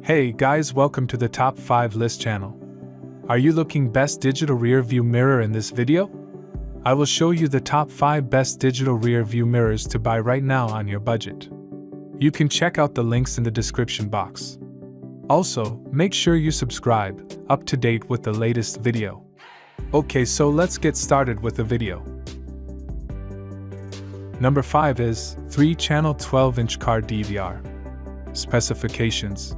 Hey guys, welcome to the Top 5 List channel. Are you looking best digital rear view mirror in this video? I will show you the top 5 best digital rear view mirrors to buy right now on your budget. You can check out the links in the description box. Also, make sure you subscribe, up to date with the latest video. Okay, so let's get started with the video. Number 5 is 3-channel 12-inch car DVR. Specifications.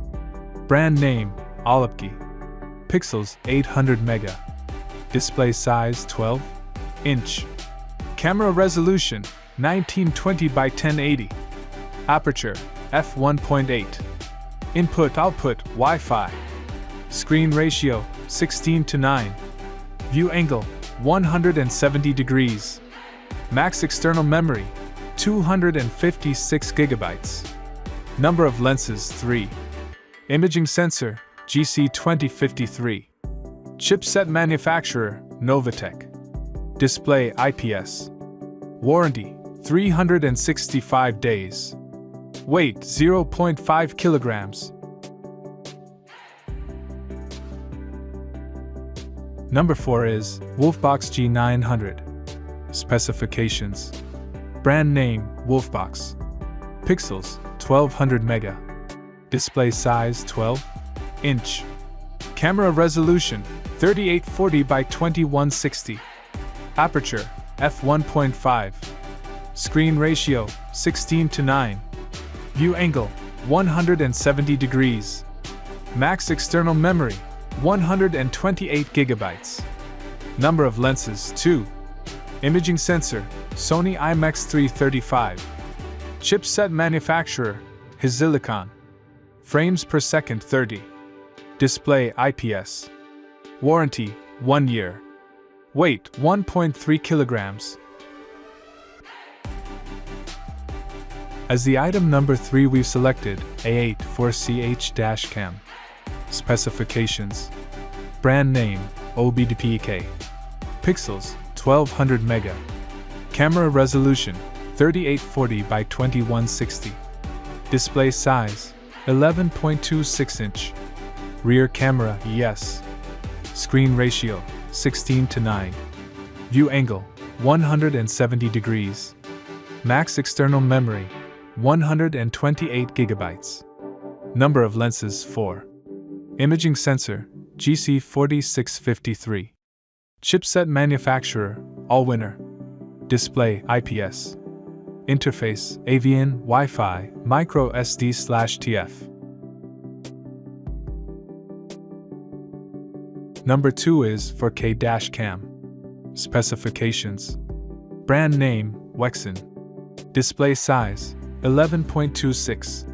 Brand name, AliExpress. Pixels, 800 mega. Display size, 12 inch. Camera resolution, 1920 by 1080. Aperture, f1.8. Input-output, Wi-Fi. Screen ratio, 16:9. View angle, 170 degrees. Max external memory, 256 gigabytes. Number of lenses, 3. Imaging sensor, GC2053. Chipset manufacturer, Novatech. Display, IPS. Warranty, 365 days. Weight, 0.5 kilograms. Number 4 is Wolfbox G900. Specifications. Brand name, Wolfbox. Pixels, 1200 mega. Display size, 12 inch. Camera resolution, 3840 by 2160. Aperture, f1.5. Screen ratio, 16:9. View angle, 170 degrees. Max external memory, 128 gigabytes. Number of lenses, 2. Imaging sensor, Sony IMX335. Chipset manufacturer, Silicon. Frames per second, 30. Display, IPS. Warranty, 1 year. Weight, 1.3 kilograms. As the item number 3, we've selected A8 4CH Dashcam. Specifications. Brand name, OBDPK. Pixels, 1200 mega. Camera resolution, 3840 by 2160. Display size, 11.26 inch. Rear camera, yes. Screen ratio, 16:9. View angle, 170 degrees. Max external memory, 128 gigabytes. Number of lenses, 4. Imaging sensor, GC4653. Chipset manufacturer, Allwinner. Display, IPS. Interface, AVN, Wi-Fi, micro SD/TF. Number 2 is 4K Dashcam. Specifications. Brand name, Wexon. Display size, 11.26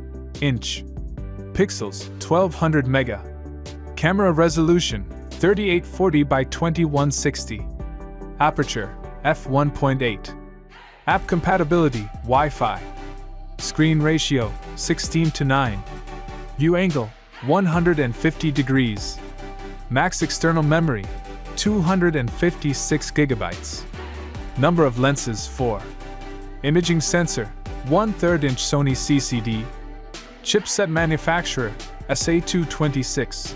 inch. Pixels, 1200 mega. Camera resolution, 3840 by 2160. Aperture, f1.8. App compatibility, Wi-Fi. Screen ratio, 16:9. View angle, 150 degrees. Max external memory, 256 gigabytes. Number of lenses, 4. Imaging sensor, 1/3 inch Sony CCD. Chipset manufacturer, SA226.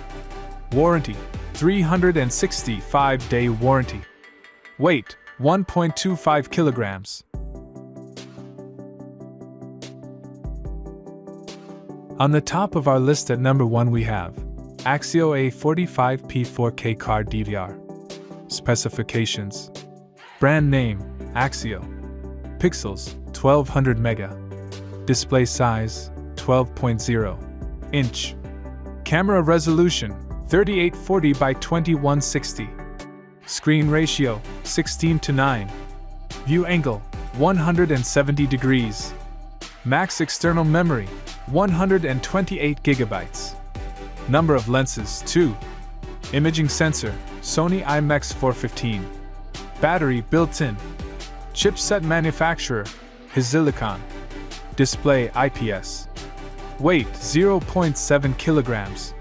Warranty, 365-day warranty. Weight, 1.25 kilograms. On the top of our list at number 1 we have Axio A45P 4K car DVR. Specifications. Brand name, Axio. Pixels, 1200 mega. Display size, 12.0 inch. Camera resolution, 3840 by 2160. Screen ratio, 16:9. View angle, 170 degrees. Max external memory, 128 gigabytes. Number of lenses, 2. Imaging sensor, Sony IMX415. Battery built-in. Chipset manufacturer, Silicon. Display, IPS. Weight, 0.7 kilograms.